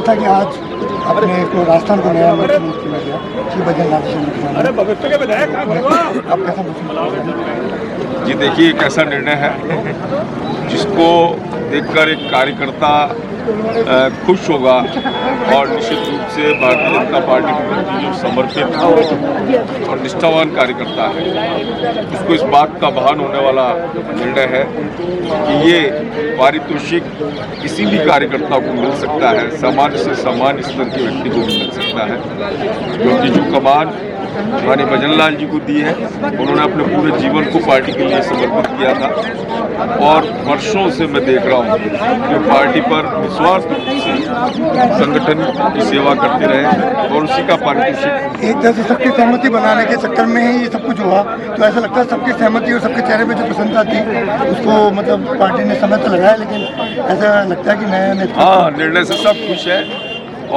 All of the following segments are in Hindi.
ये था कि आज अपने को राजस्थान को नया मुख्यमंत्री मिल गया श्री बद्रीनाथ शर्मा। आप कैसा महसूस? जी देखिए, एक ऐसा निर्णय है जिसको देखकर एक कार्यकर्ता खुश होगा और निश्चित रूप से भारतीय जनता पार्टी के प्रति जो समर्पित और निष्ठावान कार्यकर्ता है उसको इस बात का भान होने वाला निर्णय है कि ये पारितोषिक किसी भी कार्यकर्ता को मिल सकता है, सामान्य से सामान्य स्तर के व्यक्ति को भी मिल सकता है, क्योंकि जो कमान माननीय भजनलाल जी को दी है, उन्होंने अपने पूरे जीवन को पार्टी के लिए समर्पित किया था और वर्षों से मैं देख रहा हूँ कि पार्टी पर निस्वार्थ रूप से संगठन की सेवा करते रहे और उसी का पारितोषिक। एक तरह से सबकी सहमति बनाने के चक्कर में ही ये सब कुछ हुआ, तो ऐसा लगता है सबकी सहमति और सबके चेहरे पे जो प्रसन्नता थी उसको मतलब पार्टी ने समय तो लगाया, लेकिन ऐसा लगता है कि नया नेतृत्व निर्णय से सब खुश है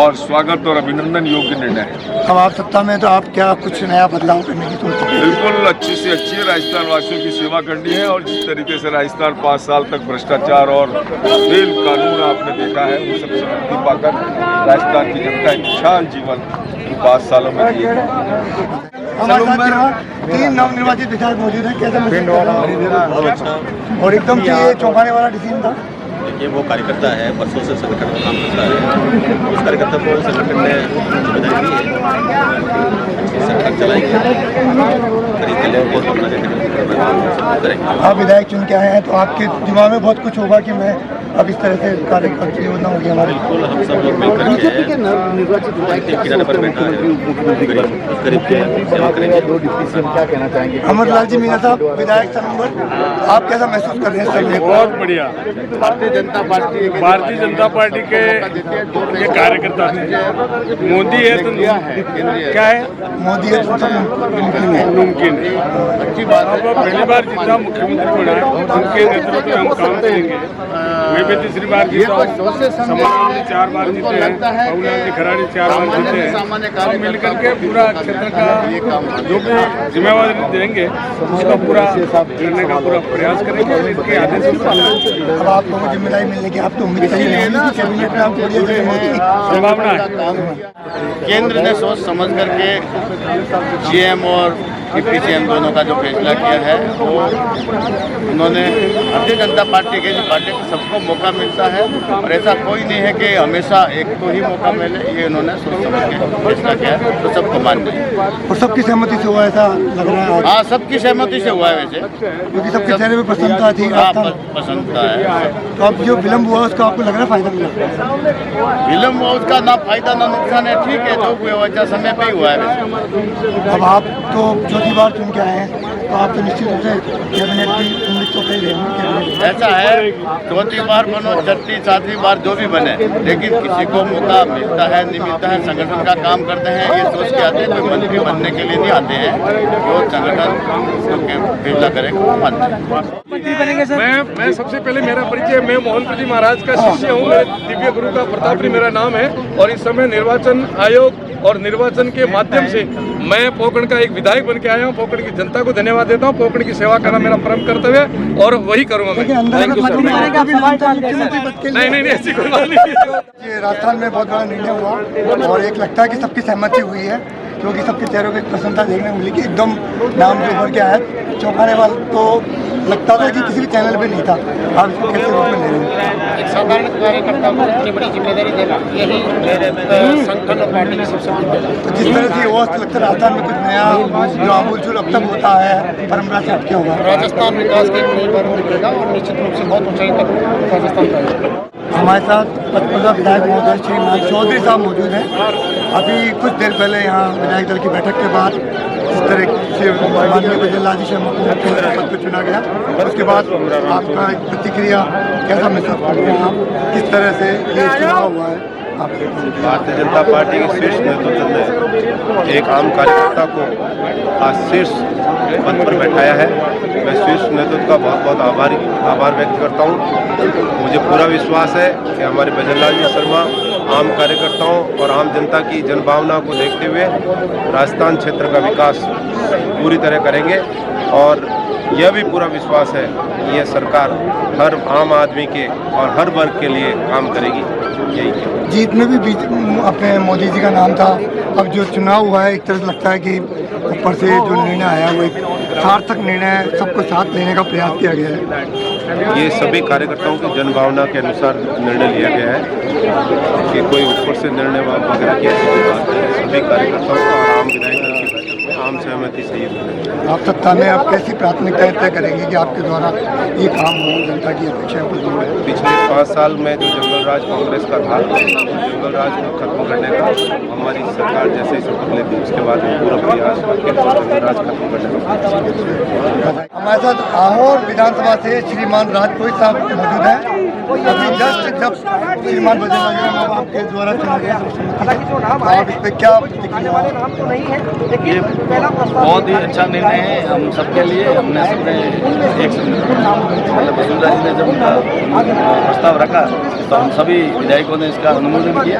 और स्वागत और अभिनंदन योग्य निर्णय है। अब आप सत्ता में तो आप क्या कुछ नया बदलाव करने की सोच हैं? बिल्कुल अच्छी से अच्छी राजस्थान वासियों की सेवा करनी है और जिस तरीके से राजस्थान 5 साल तक भ्रष्टाचार और फेल कानून आपने देखा है वो सबसे मुक्ति पाकर राजस्थान की जनता एक खुशहाल जीवन इन 5 सालों में दिए। हमारे साथ 3 नवनिर्वाचित विधायक मौजूद हैं, कैसा महसूस? और एकदम से ये चौंकाने वाला डिसीजन था। देखिए, वो कार्यकर्ता है, वर्षों से संगठन में काम करता है, उस कार्यकर्ता को संगठन ने जिम्मेदारी दी है, संगठन चलाएंगे, खरीद लेंगे और अपना करेंगे। आप विधायक चुन के आए हैं तो आपके दिमाग में बहुत कुछ होगा कि मैं अब इस तरह से कार्यकर्ता योजना होगी हमारी। बिल्कुल, हम सब लोग मिलकर निर्वाचित किनारे पर बैठा है, करीब के सेवा करेंगे। क्या कहना चाहेंगे? अमरलाल जी मीणा साहब, विधायक नंबर, आप कैसा महसूस कर रहे हैं सर? बहुत बढ़िया। भारतीय जनता पार्टी के कार्यकर्ता थे। मोदी है तो क्या है, मोदी है तो मुमकिन है। मुमकिन है। अच्छी बात है। पहली बार जितना मुख्यमंत्री बना उनके नेतृत्व में हम काम करेंगे। मैं भी तीसरी बार जीता हूँ, समाज 4 बार जीते हैं, बाबूलाल जी खराड़ी 4 बार जीते हैं। हम मिलकर के पूरा क्षेत्र का जो भी जिम्मेवारी देंगे उसका पूरा करने का पूरा प्रयास करेंगे। इसके आदेश अब आपको जिम्मेदारी मिलने की आप तो उम्मीद करिए कैबिनेट में आप संभावना है। केंद्र ने सोच समझ करके जीएम और डिप्टी सीएम दोनों का जो फैसला किया है वो उन्होंने भारतीय जनता पार्टी के पार्टी को सबको मौका मिलता है और ऐसा कोई नहीं है कि हमेशा एक को ही मौका मिले, ये उन्होंने सोच समझ के फैसला किया है तो सबको मान्य है। और सबकी सहमति से हुआ ऐसा लग रहा है? हाँ, सबकी सहमति से हुआ है वैसे, क्योंकि सबके चेहरे में प्रसन्नता थी। पसंदता है। तो अब जो विलम्ब हुआ उसका आपको लग रहा है फायदा मिला? विलम्ब हुआ उसका ना फायदा ना नुकसान है, ठीक है, जो हुआ अच्छा समय पे ही हुआ है वैसे। अब आप तो चौथी बार चुन के आए हैं तो आप तो निश्चित रूप से कैबिनेट की उम्मीद तो कर रहे हैं। ऐसा है, चौथी बार बनो, छठी 7वीं बार जो भी बने, लेकिन किसी को मौका मिलता है नहीं मिलता है, संगठन का काम करते हैं ये सोच के आते हैं। कोई मंत्री बनने के लिए नहीं आते हैं, जो संगठन फैसला करेगा मानते हैं। मैं सबसे पहले मेरा परिचय, मैं मोहन जी महाराज का शिष्य हूँ। मेरे दिव्य गुरु का प्रतापरी मेरा नाम है और इस समय निर्वाचन आयोग और निर्वाचन के माध्यम से मैं पोकरण का एक विधायक बन के आया हूँ। पोकरण की जनता को धन्यवाद देता हूँ। पोकरण की सेवा करना मेरा परम कर्तव्य है और वही करूँगा मैं। नहीं, ऐसी कोई बात नहीं। ये राजस्थान में बहुत बड़ा निर्णय हुआ और एक लगता है कि सबकी सहमति हुई है, क्योंकि सबके चेहरों पे प्रसन्नता देखने को मिली कि एकदम नाम जो उभर के आया चौंकाने वाला तो लगता था कि किसी भी चैनल पे नहीं था। आप इसको कैसे रूप में ले रहे हैं? एक साधारण कार्यकर्ता को इतनी बड़ी जिम्मेदारी देना यही संगठन और पार्टी की सबसे बड़ी जिम्मेदारी। तो जिस तरह से वो लगता है राजस्थान में कुछ नया जो आमूल चूल अब तक होता है परंपरा से हटके होगा। राजस्थान विकास की एक नई बार निकलेगा और निश्चित रूप से बहुत ऊंचाई तक राजस्थान जाएगा। हमारे साथ पचपजा विधायक महोदय श्री नाथ चौधरी साहब मौजूद हैं। अभी कुछ देर पहले यहाँ विधायक दल की बैठक के बाद इस तरह से माननीय भजनलाल जी शर्मा को मुख्यमंत्री पद पर चुना गया, उसके बाद आपका एक प्रतिक्रिया कैसा महसूस करते हैं आप? किस तरह से ये चुनाव हुआ है? भारतीय जनता पार्टी के शीर्ष नेतृत्व ने एक आम कार्यकर्ता को आज शीर्ष पद पर बैठाया है। मैं शीर्ष नेतृत्व का बहुत बहुत आभार व्यक्त करता हूँ। मुझे पूरा विश्वास है कि हमारे भजनलाल जी शर्मा आम कार्यकर्ताओं और आम जनता की जनभावना को देखते हुए राजस्थान क्षेत्र का विकास पूरी तरह करेंगे और यह भी पूरा विश्वास है कि यह सरकार हर आम आदमी के और हर वर्ग के लिए काम करेगी। यही जीत में भी अपने मोदी जी का नाम था। अब जो चुनाव हुआ है एक तरह से लगता है कि ऊपर से जो निर्णय आया वो एक सार्थक निर्णय है, सबको साथ लेने का प्रयास किया गया है। ये सभी कार्यकर्ताओं की जनभावना के अनुसार निर्णय लिया गया है कि कोई ऊपर से निर्णय वगैरह की ऐसी कोई बात नहीं। सभी कार्यकर्ताओं का और आम विधायक दल की बैठक में आम सहमति से ये आप सत्ता में आप कैसी प्राथमिकताएं तय करेंगे कि आपके द्वारा ये काम हो, जनता की अपेक्षा को दूर है? पिछले 5 साल में जो जंगल राज कांग्रेस का था, जंगल राज को खत्म करने का हमारी सरकार जैसे ही शपथ लेती उसके बाद में पूरा प्रयास करके जंगल राज खत्म करने का। हमारे साथ आहोर विधानसभा से श्रीमान राजकोई साहब मौजूद हैं। अभी जस्ट जब श्रीमान बजरंग लाल आपके द्वारा चुना गया आप इस पर क्या प्रतिक्रिया? ये बहुत ही अच्छा निर्णय है हम सबके लिए। हमने सबने एक मतलब वसुंधरा जी ने जब उनका प्रस्ताव रखा तो हम सभी विधायकों ने इसका अनुमोदन किया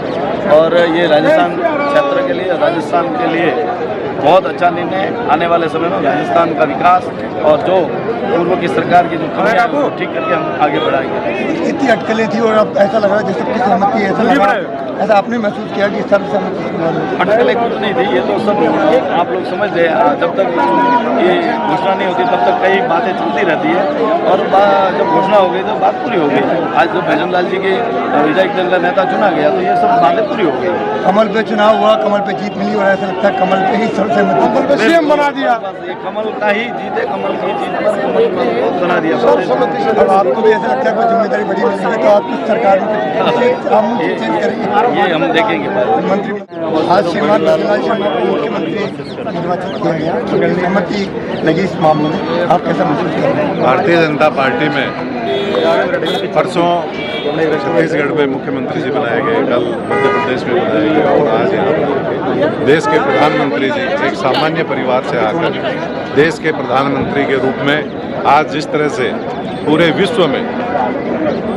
और ये राजस्थान क्षेत्र के लिए, राजस्थान के लिए बहुत अच्छा निर्णय है। आने वाले समय में राजस्थान का विकास और जो पूर्व की सरकार की जो कमियां हैं वो ठीक करके हम आगे बढ़ाएंगे। इतनी अटकलें थी और अब ऐसा लग रहा है जैसे सबकी सहमति है, ऐसा लग रहा है, ऐसा आपने महसूस किया कि सब सहमति? अटकलें कुछ नहीं थी, ये तो सब आप लोग समझ रहे हैं। जब तक ये घोषणा नहीं होती तब तक कई बातें चलती रहती है और जब घोषणा हो गई तो बात पूरी हो गई। आज जो भजन लाल जी के विधायक दल का नेता चुना गया तो ये सब बातें पूरी हो गई। कमल पे चुनाव हुआ, कमल पे जीत मिली और ऐसा लगता है कमल पे ही सर्वसहमति, कमल पे सीएम बना दिया। ये कमल का ही जीत है, कमल की जीत पर कमल को बना दिया। अब आपको भी ऐसा लगता है कोई जिम्मेदारी बड़ी मिली है तो आप कुछ सरकार में चेंज करेंगे? ये हम देखेंगे। मंत्री आज श्रीमान बजरंग शर्मा को मुख्यमंत्री निर्वाचित किया गया, तो सहमति लगी इस मामले में, आप कैसा महसूस कर रहे हैं? भारतीय जनता पार्टी में परसों छत्तीसगढ़ में मुख्यमंत्री जी बनाए गए, कल मध्य प्रदेश में बनाए गए और आज यहाँ पर देश के प्रधानमंत्री जी एक सामान्य परिवार से आकर देश के प्रधानमंत्री के रूप में आज जिस तरह से पूरे विश्व में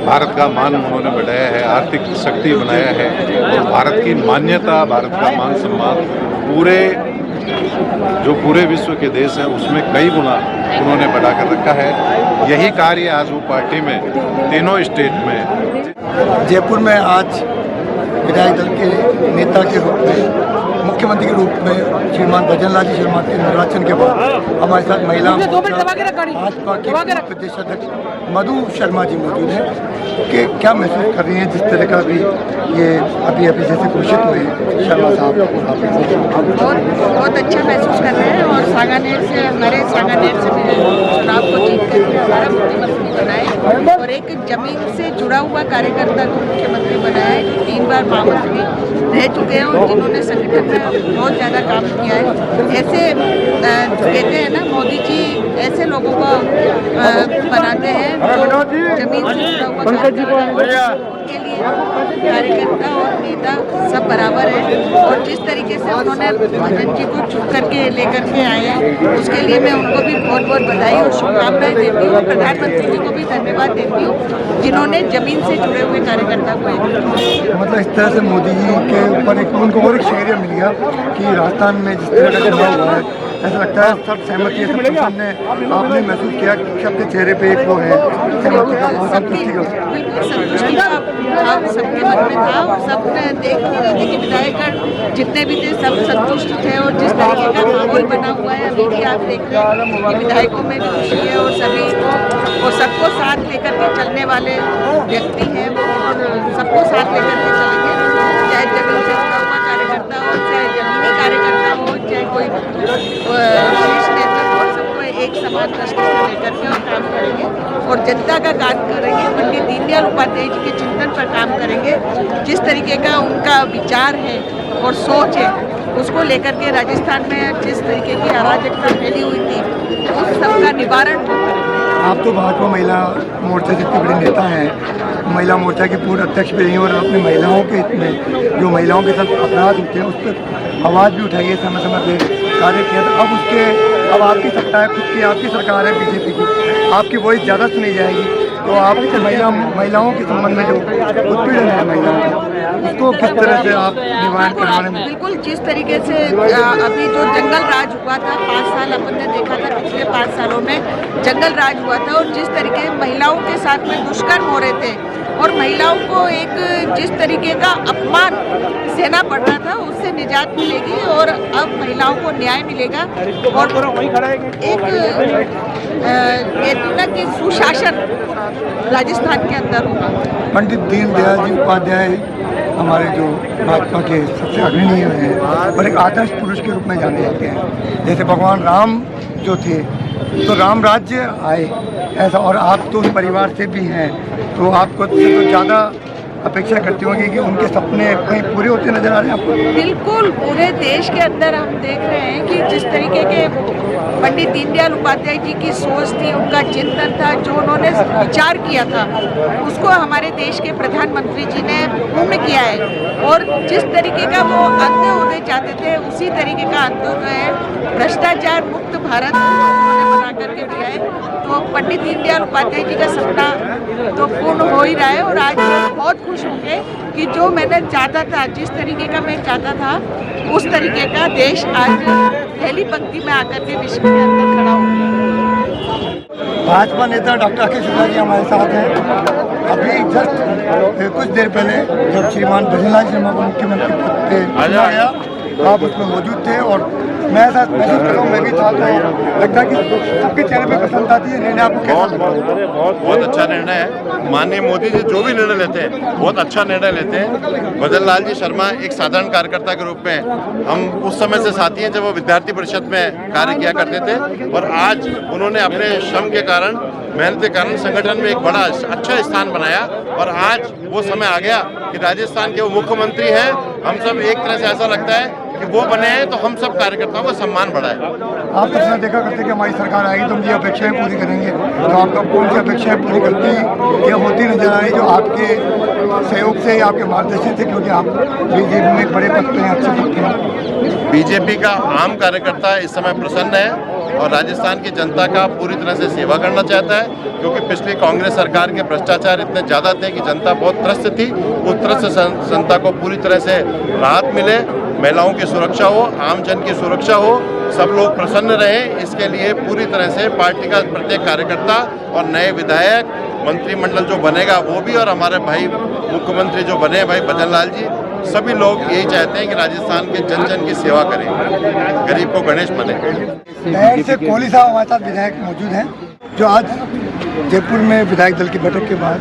भारत का मान उन्होंने बढ़ाया है, आर्थिक शक्ति बनाया है और भारत की मान्यता, भारत का मान सम्मान पूरे विश्व के देश हैं उसमें कई गुना उन्होंने बढ़ा कर रखा है। यही कार्य आज वो पार्टी में तीनों स्टेट में। जयपुर में आज विधायक दल के नेता के रूप में, मुख्यमंत्री के रूप में श्रीमान बजरंग लाल जी शर्मा के निर्वाचन के बाद हमारे साथ महिला भाजपा के प्रदेश अध्यक्ष मधु शर्मा जी मौजूद हैं कि क्या महसूस कर रही हैं जिस तरह का भी ये अभी जैसे घोषित हुए शर्मा साहब? बहुत अच्छा महसूस कर रहे हैं और सांगानेर से, हमारे सांगानेर से भी चुनाव को जीत कर हमारा मुख्यमंत्री बनाए और एक जमीन से जुड़ा हुआ कार्यकर्ता को मुख्यमंत्री बनाया है। 3 बार महामंत्री रह चुके हैं और जिन्होंने संगठन में बहुत ज़्यादा काम किया है। ऐसे कहते हैं ना, मोदी जी ऐसे लोगों को बनाते हैं जो जमीन से जुड़ा हुआ उनके लिए कार्यकर्ता और नेता सब बराबर है और जिस तरीके से उन्होंने भजन जी को चुप करके लेकर के आए हैं उसके लिए मैं उनको भी बहुत बहुत बधाई और शुभकामनाएं देती हूँ। प्रधानमंत्री जी को भी धन्यवाद देती हूँ जिन्होंने जमीन से जुड़े हुए कार्यकर्ता को मतलब इस तरह से मोदी जी के ऊपर उनको और एक शेरिया मिल गया कि राजस्थान में जिस तरह का चुनाव हुआ है ऐसा लगता है सब सहमति है, सब ने आपने महसूस किया कि सबके चेहरे पे एक वो है सहमति का, संतुष्टि का। संतुष्टि का भाव सबके मन में था और सब देख रहे थे कि विधायकगण जितने भी थे सब संतुष्ट थे और जिस तरीके का माहौल बना हुआ है अभी भी आप देख रहे हैं कि विधायकों में भी खुशी है और सभी को सबको साथ लेकर के चलने वाले व्यक्ति हैं वो और सबको साथ लेकर के चलेंगे, चाहे जमीन से जुड़ा हुआ कार्यकर्ता हो, चाहे जमीनी कार्यकर्ता हो, चाहे कोई शीर्ष नेता हो, सबको एक समान दृष्टि से लेकर के और काम करेंगे और जनता का काम करेंगे। पंडित दीनदयाल उपाध्याय जी के चिंतन पर काम करेंगे। जिस तरीके का उनका विचार है और सोच है उसको लेकर के राजस्थान में जिस तरीके की अराजकता फैली हुई थी उस सबका निवारण वो करेंगे। आप तो भाजपा महिला मोर्चा से इतने बड़े नेता हैं, महिला मोर्चा के पूर्व अध्यक्ष भी रही हैं और आपने महिलाओं के में जो महिलाओं के साथ अपराध होते हैं उस पर आवाज़ भी उठाई है, समय समय पर कार्य किया था। अब आपकी सत्ता है, खुद की आपकी सरकार है बीजेपी की, आपकी वॉइस ज़्यादा सुनी जाएगी। तो आप महिलाओं के संबंध में जो उत्पीड़न है महिलाओं का, उसको किस तरह से आप निवारण करवाने में? बिल्कुल, जिस तरीके से अभी जो जंगल राज हुआ था 5 साल, अपन ने देखा था पिछले 5 सालों में जंगल राज हुआ था, और जिस तरीके महिलाओं के साथ में दुष्कर्म हो रहे थे और महिलाओं को एक जिस तरीके का अपमान सहना पड़ रहा था, उससे निजात मिलेगी और अब महिलाओं को न्याय मिलेगा। और एक कहती ना कि सुशासन राजस्थान के अंदर होगा। पंडित दीनदयाल जी उपाध्याय हमारे जो भाजपा के सबसे अग्रणी हैं और एक आदर्श पुरुष के रूप में जाने जाते हैं। जैसे भगवान राम जो थे तो राम राज्य आए ऐसा, और आप तो उस परिवार से भी हैं, तो आपको तो ज़्यादा अपेक्षा करती होंगी कि उनके सपने कहीं पूरे होते नजर आ रहे हैं आपको? बिल्कुल, पूरे देश के अंदर हम देख रहे हैं कि जिस तरीके के पंडित दीनदयाल उपाध्याय जी की सोच थी, उनका चिंतन था, जो उन्होंने विचार किया था, उसको हमारे देश के प्रधानमंत्री जी ने पूर्ण किया है। और जिस तरीके का वो अंत्योदय चाहते थे, उसी तरीके का अंत्योदय है, भ्रष्टाचार मुक्त भारत उन्होंने बना करके दिया है। तो पंडित दीनदयाल उपाध्याय जी का सपना तो पूर्ण हो ही रहा है, और आज बहुत खुश होंगे कि जो मैंने चाहता था, जिस तरीके का मैं चाहता था, उस तरीके का देश आज पहली पंक्ति में आकर के विश्व के अंदर खड़ा हो गया। भाजपा नेता डॉक्टर अखिलेश यादव जी हमारे साथ हैं। अभी जस्ट कुछ देर पहले जब श्रीमान भजनलाल शर्मा को मुख्यमंत्री पद पे चुना गया, आप उसमें मौजूद थे और मैं ऐसा महसूस कर रहा हूँ, मैं भी था, तो लगता है कि सबके चेहरे पे प्रसन्नता आती है। निर्णय आपको कैसा लगा? बहुत अच्छा निर्णय है। माननीय मोदी जी जो भी निर्णय लेते हैं बहुत अच्छा निर्णय लेते हैं। भजनलाल जी शर्मा एक साधारण कार्यकर्ता के रूप में हम उस समय से साथी हैं जब वो विद्यार्थी परिषद में कार्य किया करते थे, और आज उन्होंने अपने श्रम के कारण, मेहनत के कारण संगठन में एक बड़ा अच्छा स्थान बनाया, और आज वो समय आ गया कि राजस्थान के वो मुख्यमंत्री हैं। हम सब एक तरह से ऐसा लगता है कि वो बने हैं तो हम सब कार्यकर्ताओं का सम्मान बढ़ा है। आप सबसे देखा करते कि हमारी सरकार आएगी तो हम ये अपेक्षाएं पूरी करेंगे, तो आपका कौन सी अपेक्षाएं पूरी करती या होती नजर आ रही जो आपके सहयोग से या आपके मार्गदर्शन से, क्योंकि आप बीजेपी में एक बड़े पद पे हैं, अच्छे पद पे हैं? बीजेपी का आम कार्यकर्ता इस समय प्रसन्न है और राजस्थान की जनता का पूरी तरह से सेवा करना चाहता है, क्योंकि पिछली कांग्रेस सरकार के भ्रष्टाचार इतने ज़्यादा थे कि जनता बहुत त्रस्त थी। उस त्रस्त जनता को पूरी तरह से राहत मिले, महिलाओं की सुरक्षा हो, आम जन की सुरक्षा हो, सब लोग प्रसन्न रहें, इसके लिए पूरी तरह से पार्टी का प्रत्येक कार्यकर्ता और नए विधायक, मंत्रिमंडल जो बनेगा वो भी, और हमारे भाई मुख्यमंत्री जो बने भाई भजनलाल जी, सभी लोग यही चाहते हैं कि राजस्थान के जन जन की सेवा करें, गरीब को गणेश बने। नहर से कोहली साहब हमारे साथ विधायक मौजूद हैं, जो आज जयपुर में विधायक दल की बैठक के बाद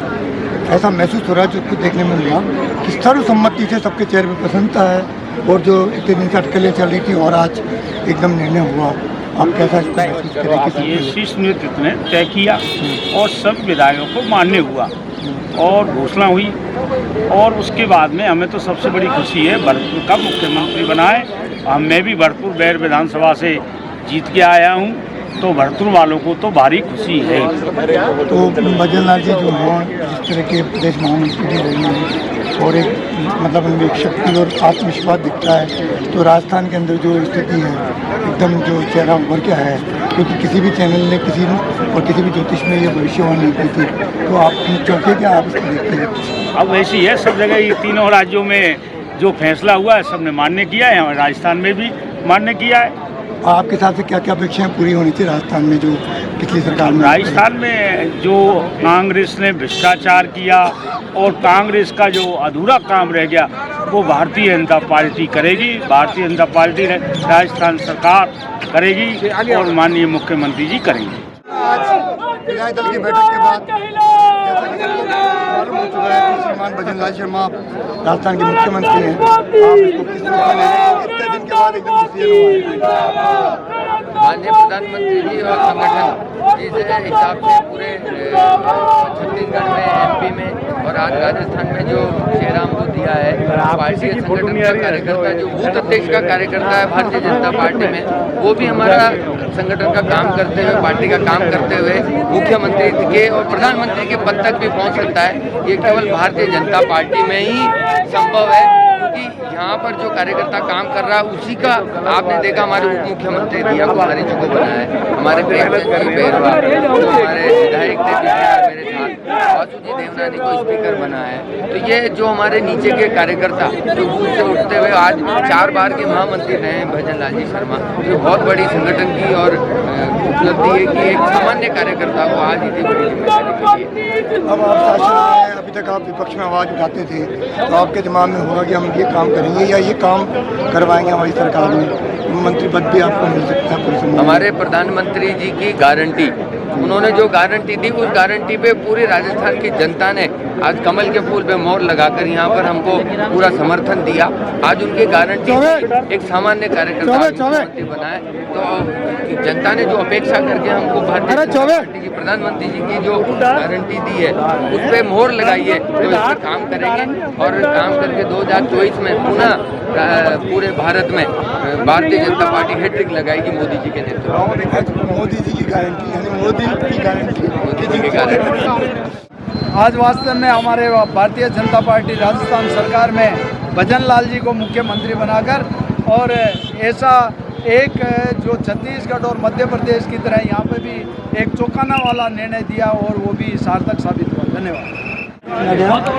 ऐसा महसूस हो रहा है, जो कुछ देखने में मिला कि सर्वसम्मति से सबके चेहरे पर प्रसन्नता है, और जो इतने दिन से अटकलें चल रही थी और आज एकदम निर्णय हुआ, आप कैसा महसूस करें? ये शीर्ष नेतृत्व ने तय किया और सब विधायकों को मान्य हुआ और घोषणा हुई, और उसके बाद में हमें तो सबसे बड़ी खुशी है भरतपुर का मुख्यमंत्री बनाए। मैं भी भरतपुर बैर विधानसभा से जीत के आया हूँ, तो भरतपुर वालों को तो भारी खुशी है। तो भजनलाल जी जो हैं, जिस तरह के प्रदेश महामंत्री भी रहे हैं और एक मतलब उनमें एक शक्ति और आत्मविश्वास दिखता है, तो राजस्थान के अंदर जो स्थिति है एकदम जो चेहरा उभर के आया है, क्योंकि किसी भी चैनल ने किसी और किसी भी ज्योतिष में ये भविष्यवाणी नहीं की थी, तो आप चौंके क्या आप इसको देखते हैं? अब वैसी है सब जगह, ये तीनों राज्यों में जो फैसला हुआ है सबने मान्य किया है, राजस्थान में भी मान्य किया है। आपके हिसाब से क्या क्या अपेक्षाएं पूरी होनी चाहिए राजस्थान में, जो पिछली सरकार में? राजस्थान में जो कांग्रेस ने भ्रष्टाचार किया और कांग्रेस का जो अधूरा काम रह गया वो भारतीय जनता पार्टी करेगी। भारतीय जनता पार्टी ने राजस्थान सरकार करेगी और माननीय मुख्यमंत्री जी करेंगे। आज विधायक दल की बैठक के बाद जैसा कि सबको मालूम हो चुका है कि श्रीमान भजनलाल शर्मा राजस्थान के मुख्यमंत्री हैं, आप इसको किस रूप में ले रहे हैं? इतने दिन के बाद एकदम डिसीजन हुआ। माननीय प्रधानमंत्री जी और संगठन जिस हिसाब से पूरे छत्तीसगढ़ में, एमपी में और आज राजस्थान में जो चेहरा हमको दिया है, पार्टी संगठन का कार्यकर्ता, जो बूथ अध्यक्ष का कार्यकर्ता है भारतीय जनता पार्टी में, वो भी हमारा संगठन का काम करते हुए, पार्टी का काम करते हुए मुख्यमंत्री के और प्रधानमंत्री के पद तक भी पहुंच सकता है। ये केवल भारतीय जनता पार्टी में ही संभव है, क्योंकि यहाँ पर पर जो कार्यकर्ता काम कर रहा है उसी का आपने देखा हमारे उप मुख्यमंत्री दिया कुमारी जी को बनाया है, हमारे प्रेमचंद जी बेरवा जो हमारे विधायक थे मेरे साथ, वासु जी देवनानी को स्पीकर बनाया है। तो ये जो हमारे नीचे के कार्यकर्ता जो बूथ से उठते हुए आज 4 बार के महामंत्री रहे हैं भजन लाल जी शर्मा, तो बहुत बड़ी संगठन की और उपलब्धि है कि एक सामान्य कार्यकर्ता को आज इतनी बड़ी जिम्मेदारी मिली है। अब आप शासन में, अभी तक आप विपक्ष में आवाज़ उठाते थे, तो आपके दिमाग में होगा कि हम ये काम करेंगे या ये काम करवाएंगे हमारी सरकार में, मंत्री पद भी आपको मिल सकता है। हमारे प्रधानमंत्री जी की गारंटी, उन्होंने जो गारंटी दी उस गारंटी पे पूरे राजस्थान की जनता ने आज कमल के फूल पे मोहर लगाकर यहाँ पर हमको पूरा समर्थन दिया। आज उनकी गारंटी एक सामान्य कार्यकर्ता मुख्यमंत्री बनाए, तो जनता ने जो अपेक्षा करके हमको भारतीय जनता पार्टी की प्रधानमंत्री जी की जो गारंटी दी है उस पर मोहर लगाई है, तो इस पर काम करेंगे और काम करके 2024 में पुनः पूरे भारत में भारतीय जनता पार्टी हैट्रिक लगाएगी मोदी जी के नेतृत्व। मोदी जी की गारंटी यानी मोदी की गारंटी, मोदी जी की गारंटी। आज वास्तव में हमारे भारतीय जनता पार्टी राजस्थान सरकार में भजन लाल जी को मुख्यमंत्री बनाकर और ऐसा एक जो छत्तीसगढ़ और मध्य प्रदेश की तरह यहाँ पे भी एक चौंकाने वाला निर्णय दिया और वो भी सार्थक साबित हुआ। धन्यवाद।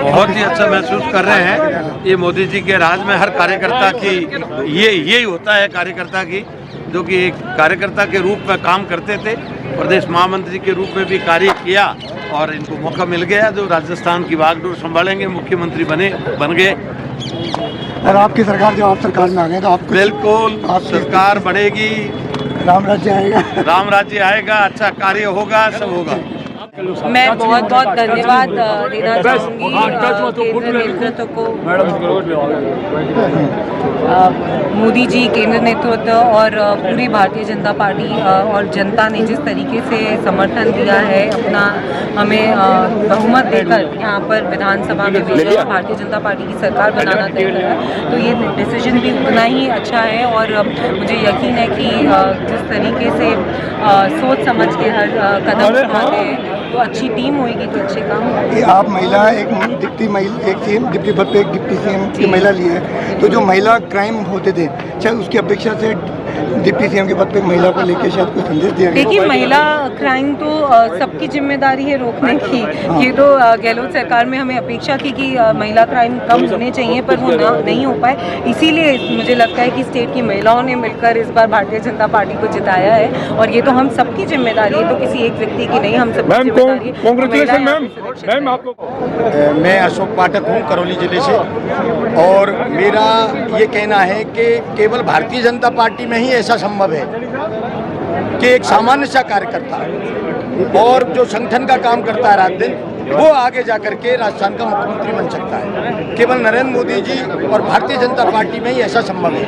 बहुत ही अच्छा महसूस कर रहे हैं। ये मोदी जी के राज में हर कार्यकर्ता की यही होता है, कार्यकर्ता की जो कि एक कार्यकर्ता के रूप में काम करते थे, प्रदेश महामंत्री के रूप में भी कार्य किया और इनको मौका मिल गया जो राजस्थान की बागडोर संभालेंगे, मुख्यमंत्री बन गए। और आपकी सरकार जब आप सरकार में आ गए तो आप बिल्कुल सरकार बढ़ेगी, राम राज्य आएगा, राम राज्य आएगा, अच्छा कार्य होगा, सब होगा। मैं बहुत बहुत धन्यवाद देना चाहूँगी केंद्र नेतृत्व को, मोदी जी केंद्र नेतृत्व और पूरी भारतीय जनता पार्टी और जनता ने जिस तरीके से समर्थन दिया है, अपना हमें बहुमत देकर यहाँ पर विधानसभा में भेजा, भारतीय जनता पार्टी की सरकार बनाना तय करा, तो ये डिसीजन भी उतना ही अच्छा है और मुझे यकीन है कि जिस तरीके से सोच समझ के हर कदम उठाते हैं तो अच्छी टीम होगी तो अच्छे काम होंगे। आप महिला एक सीएम डिप्टी पद पे एक डिप्टी सीएम की महिला ली है, तो जो महिला क्राइम होते थे चाहे उसकी अपेक्षा से डिप्टी सीएम के पद पे महिला को लेकर शायद कुछ संदेश दिया गया। देखिए महिला क्राइम तो सबकी जिम्मेदारी है रोकने की, ये तो गहलोत सरकार में हमें अपेक्षा थी कि महिला क्राइम कम होने चाहिए पर वो नहीं हो पाए, इसीलिए मुझे लगता है कि स्टेट की महिलाओं ने मिलकर इस बार भारतीय जनता पार्टी को जिताया है और ये तो हम सबकी जिम्मेदारी है, तो किसी एक व्यक्ति की नहीं, हम सबकी जिम्मेदारी है। कांग्रेचुलेशन मैम आपको। मैं अशोक पाठक हूँ करौली जिले से और मेरा ये कहना है कि केवल भारतीय जनता पार्टी में ही ऐसा संभव है कि एक सामान्य सा कार्यकर्ता और जो संगठन का काम करता है रात दिन वो आगे जाकर के राजस्थान का मुख्यमंत्री बन सकता है। केवल नरेंद्र मोदी जी और भारतीय जनता पार्टी में ही ऐसा संभव है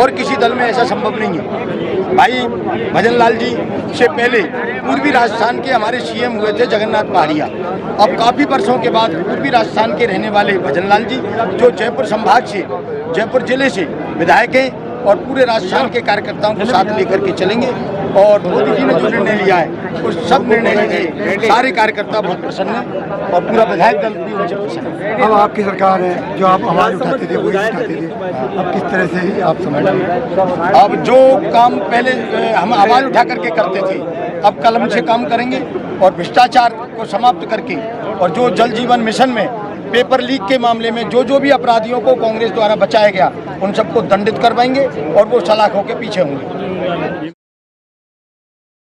और किसी दल में ऐसा संभव नहीं है। भाई भजन लाल जी से पहले पूर्वी राजस्थान के हमारे सीएम हुए थे जगन्नाथ पहाड़िया। अब काफ़ी वर्षों के बाद पूर्वी राजस्थान के रहने वाले भजन लाल जी जो जयपुर संभाग से, जयपुर जिले से विधायक हैं और पूरे राजस्थान के कार्यकर्ताओं को साथ लेकर के चलेंगे और मोदी जी ने जो निर्णय लिया है उस सब निर्णय से सारे कार्यकर्ता बहुत प्रसन्न हैं और पूरा विधायक दल भी मुझे पसंद है। अब आपकी सरकार है, जो आप आवाज़ उठाते थे वही उठाते थे, अब किस तरह से आप समझ रहे हैं? अब जो काम पहले हम आवाज़ उठा करके करते थे अब कलम से काम करेंगे और भ्रष्टाचार को समाप्त करके और जो जल जीवन मिशन में पेपर लीक के मामले में जो भी अपराधियों को कांग्रेस द्वारा बचाया गया उन सबको दंडित करवाएंगे और वो सलाखों के पीछे होंगे।